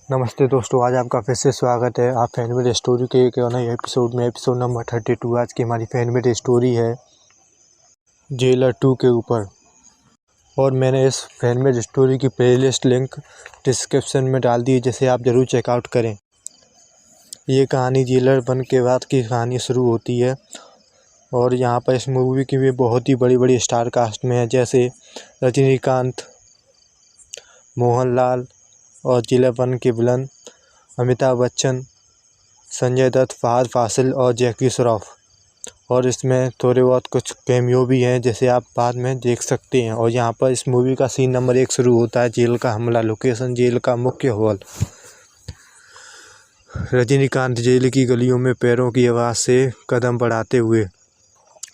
नमस्ते दोस्तों, आज आपका फिर से स्वागत है आप फैनमेड स्टोरी के एक नए एपिसोड में। एपिसोड नंबर 32 आज की हमारी फैनमेड स्टोरी है जेलर 2 के ऊपर। और मैंने इस फैनमेड स्टोरी की प्लेलिस्ट लिंक डिस्क्रिप्शन में डाल दी है, जिसे आप ज़रूर चेकआउट करें। ये कहानी जेलर 1 के बाद की कहानी शुरू होती है और यहाँ पर इस मूवी की भी बहुत ही बड़ी बड़ी स्टार कास्ट में है, जैसे रजनीकांत, मोहनलाल और जेलर 1 के विलन अमिताभ बच्चन, संजय दत्त, फहद फासिल और जैकी श्रॉफ। और इसमें थोड़े बहुत कुछ कैमियो भी हैं, जैसे आप बाद में देख सकते हैं। और यहाँ पर इस मूवी का सीन नंबर 1 शुरू होता है जेल का हमला। लोकेशन जेल का मुख्य हॉल। रजनीकांत जेल की गलियों में पैरों की आवाज़ से कदम बढ़ाते हुए।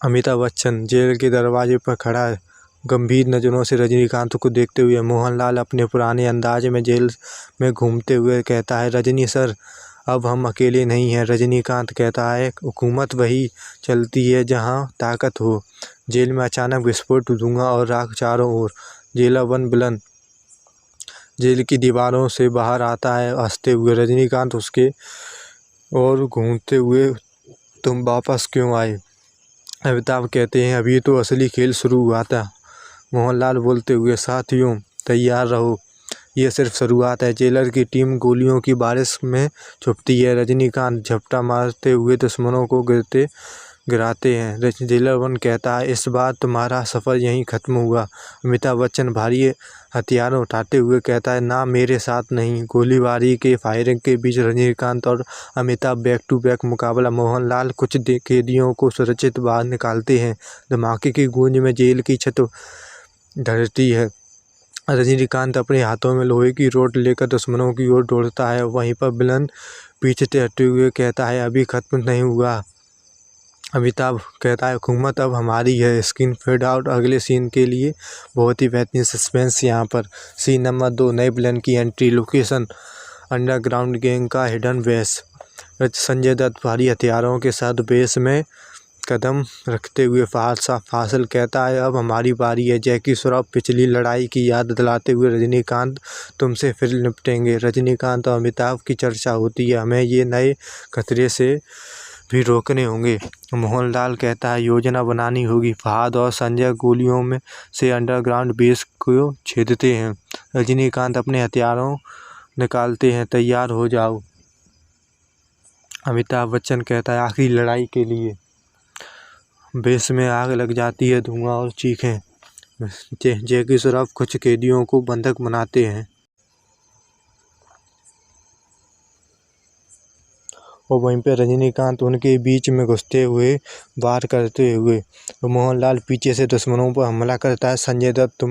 अमिताभ बच्चन जेल के दरवाजे पर खड़ा है, गंभीर नज़रों से रजनीकांत को देखते हुए। मोहनलाल अपने पुराने अंदाज में जेल में घूमते हुए कहता है, रजनी सर, अब हम अकेले नहीं हैं। रजनीकांत कहता है, हुकूमत वही चलती है जहां ताकत हो। जेल में अचानक विस्फोट, धुआं और राख चारों ओर। जेलर 1 विलन जेल की दीवारों से बाहर आता है हंसते हुए। रजनीकांत उसके और घूमते हुए, तुम वापस क्यों आए? अमिताभ कहते हैं, अभी तो असली खेल शुरू हुआ था। मोहनलाल बोलते हुए, साथियों तैयार रहो, ये सिर्फ शुरुआत है। जेलर की टीम गोलियों की बारिश में छुपती है। रजनीकांत झपटा मारते हुए दुश्मनों को गिराते हैं। जेलर 1 कहता है, इस बार तुम्हारा सफ़र यहीं ख़त्म हुआ। अमिताभ बच्चन भारी हथियार उठाते हुए कहता है, ना, मेरे साथ नहीं। गोलीबारी के फायरिंग के बीच रजनीकांत और अमिताभ बैक टू बैक मुकाबला। मोहनलाल कुछ कैदियों को सुरक्षित बाहर निकालते हैं। धमाके की गूंज में जेल की छत ढहती है। रजनीकांत अपने हाथों में लोहे की रॉड लेकर दुश्मनों की ओर दौड़ता है। वहीं पर विलन पीछे से हटते हुए कहता है, अभी खत्म नहीं हुआ। अमिताभ कहता है, हुकूमत अब हमारी है। Screen fade out. अगले सीन के लिए बहुत ही बेहतरीन सस्पेंस यहाँ पर। सीन नंबर 2, नए विलन की एंट्री। लोकेशन अंडरग्राउंड गैंग का हिडन बेस। संजय दत्त भारी हथियारों के साथ बेस में कदम रखते हुए। फहद फासिल कहता है, अब हमारी बारी है। जैकी श्रॉफ पिछली लड़ाई की याद दिलाते हुए, रजनीकांत तुमसे फिर निपटेंगे। रजनीकांत और अमिताभ की चर्चा होती है, हमें ये नए खतरे से भी रोकने होंगे। मोहनलाल कहता है, योजना बनानी होगी। फहद और संजय गोलियों में से अंडरग्राउंड बेस को छेदते हैं। रजनीकांत अपने हथियारों निकालते हैं, तैयार हो जाओ। अमिताभ बच्चन कहता है, आखिरी लड़ाई के लिए। बेस में आग लग जाती है, धुआं और चीखें। जैकी श्रॉफ कुछ कैदियों को बंधक बनाते हैं और वहीं पे रजनीकांत उनके बीच में घुसते हुए वार करते हुए। मोहनलाल पीछे से दुश्मनों पर हमला करता है। संजय दत्त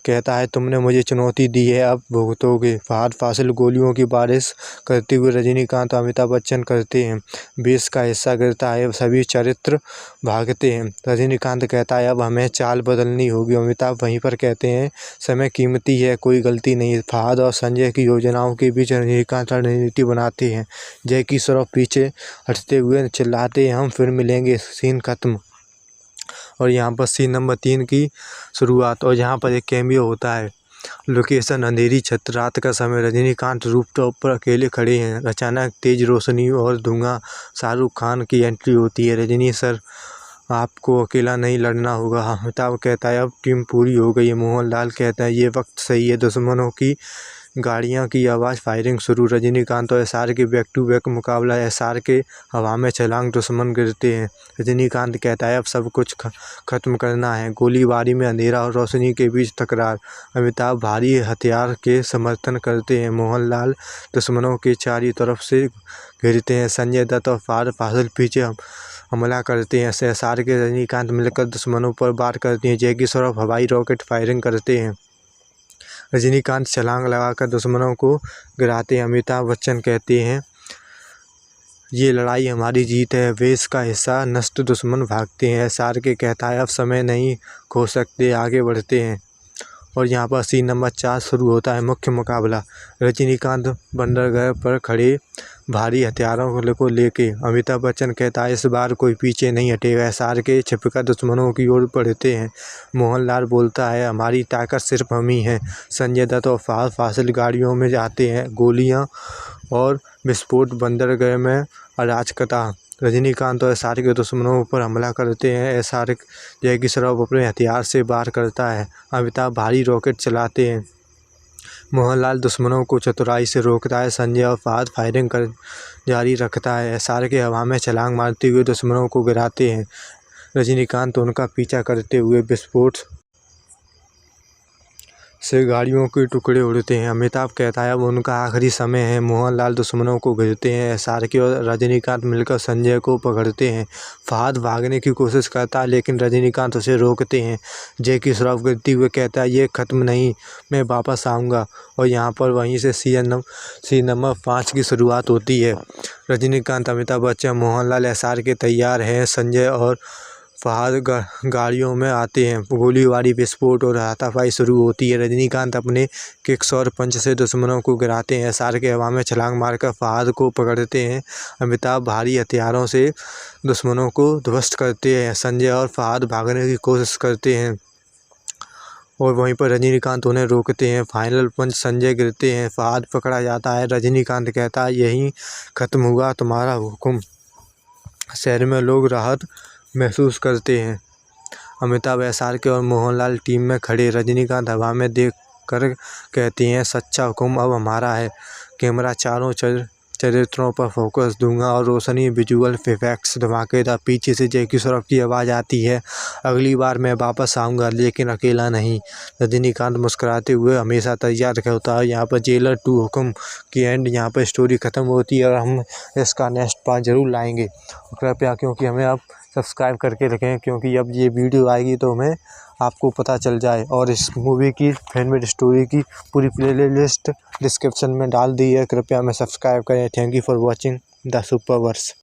कहता है, तुमने मुझे चुनौती दी है, अब भुगतोगे। फहद फासिल गोलियों की बारिश करते हुए रजनीकांत और अमिताभ बच्चन करते हैं। बेस का हिस्सा गिरता है, सभी चरित्र भागते हैं। रजनीकांत कहता है, अब हमें चाल बदलनी होगी। अमिताभ वहीं पर कहते हैं, समय कीमती है, कोई गलती नहीं। फहद और संजय की योजनाओं के बीच रजनीकांत रणनीति बनाते हैं। जैकी श्रॉफ पीछे हटते हुए चिल्लाते हैं, हम फिर मिलेंगे। सीन खत्म। और यहाँ पर सीन नंबर 3 की शुरुआत। और यहाँ पर एक कैमियो होता है। लोकेशन अंधेरी छत, रात का समय। रजनीकांत रूफटॉप पर अकेले खड़े हैं। अचानक तेज रोशनी और धुआं। शाहरुख खान की एंट्री होती है। रजनी सर, आपको अकेला नहीं लड़ना होगा। अमिताभ कहता है, अब टीम पूरी हो गई है। मोहनलाल कहता है, ये वक्त सही है। दुश्मनों की गाड़ियां की आवाज़, फायरिंग शुरू। रजनीकांत और एसआर के बैक टू बैक मुकाबला। एसआर के हवा में छलांग, दुश्मन गिरते हैं। रजनीकांत कहता है, अब सब कुछ खत्म करना है। गोलीबारी में अंधेरा और रोशनी के बीच तकरार। अमिताभ भारी हथियार के समर्थन करते हैं। मोहनलाल दुश्मनों के चारों तरफ से घिरते हैं। संजय दत्त और फहद फासिल पीछे हमला करते हैं। एसआर के रजनीकांत मिलकर दुश्मनों पर वार करते हैं। जैकी श्रॉफ हवाई रॉकेट फायरिंग करते हैं। रजनीकांत छलांग लगाकर दुश्मनों को गिराते हैं। अमिताभ बच्चन कहते हैं, ये लड़ाई हमारी जीत है। बेस का हिस्सा नष्ट, दुश्मन भागते हैं। एसआर के कहता है, अब समय नहीं खो सकते, आगे बढ़ते हैं। और यहाँ पर सीन नंबर 4 शुरू होता है मुख्य मुकाबला। रजनीकांत बंदरगाह पर खड़े भारी हथियारों को लेके। अमिताभ बच्चन कहता है इस बार कोई पीछे नहीं हटेगा। एसआर के छिपकर दुश्मनों की ओर बढ़ते हैं। मोहनलाल बोलता है हमारी ताकत सिर्फ हम ही हैं। संजय दत्त और फहद फासिल गाड़ियों में जाते हैं। गोलियां और विस्फोट बंदरगाह में अराजकता। रजनीकांत और एसआर के दुश्मनों पर हमला करते हैं। एसआर जैकी श्रॉफ अपने हथियार से वार करता है। अमिताभ भारी रॉकेट चलाते हैं। मोहनलाल दुश्मनों को चतुराई से रोकता है। संजय और फहद फायरिंग कर जारी रखता है। एसआर के हवा में छलांग मारते हुए दुश्मनों को गिराते हैं। रजनीकांत उनका पीछा करते हुए विस्फोट से गाड़ियों के टुकड़े उड़ते हैं। अमिताभ कहता है अब उनका आखिरी समय है। मोहनलाल दुश्मनों को घेरते हैं। एसआर के और रजनीकांत मिलकर संजय को पकड़ते हैं। फहद भागने की कोशिश करता है लेकिन रजनीकांत उसे रोकते हैं। जैकी श्रॉफ गिरते हुए कहता है ये ख़त्म नहीं, मैं वापस आऊँगा। और यहाँ पर वहीं से सीन नंबर 5 की शुरुआत होती है। रजनीकांत, अमिताभ बच्चन, मोहनलाल एसआर के तैयार हैं। संजय और फहद गाड़ियों में आते हैं। गोलीबारी, विस्फोट और हाथापाई शुरू होती है। रजनीकांत अपने किक्स और पंच से दुश्मनों को गिराते हैं। एसआर के हवा में छलांग मारकर फहद को पकड़ते हैं। अमिताभ भारी हथियारों से दुश्मनों को ध्वस्त करते हैं। संजय और फहद भागने की कोशिश करते हैं और वहीं पर रजनीकांत उन्हें रोकते हैं। फाइनल पंच, संजय गिरते हैं, फहद पकड़ा जाता है। रजनीकांत कहता है यहीं ख़त्म हुआ तुम्हारा हुक्म। शहर में लोग राहत महसूस करते हैं। अमिताभ, एसआर के और मोहनलाल टीम में खड़े। रजनीकांत हवा में देख कर कहते हैं सच्चा हुक्म अब हमारा है। कैमरा चारों चरित्रों पर फोकस दूंगा और रोशनी, विजुअल इफेक्ट्स धमाकेदार। पीछे से जैकी श्रॉफ की आवाज़ आती है अगली बार मैं वापस आऊँगा लेकिन अकेला नहीं। रजनीकांत मुस्कुराते हुए हमेशा तैयार होता है। यहाँ पर जेलर 2 हुक्म की एंड यहाँ पर स्टोरी ख़त्म होती है और हम इसका नेक्स्ट पार्ट ज़रूर लाएंगे। कृपया, क्योंकि हमें अब सब्सक्राइब करके रखें क्योंकि अब ये वीडियो आएगी तो हमें आपको पता चल जाए। और इस मूवी की फैनमेड स्टोरी की पूरी प्लेलिस्ट डिस्क्रिप्शन में डाल दी है। कृपया हमें सब्सक्राइब करें। Thank you for watching the सुपरवर्स।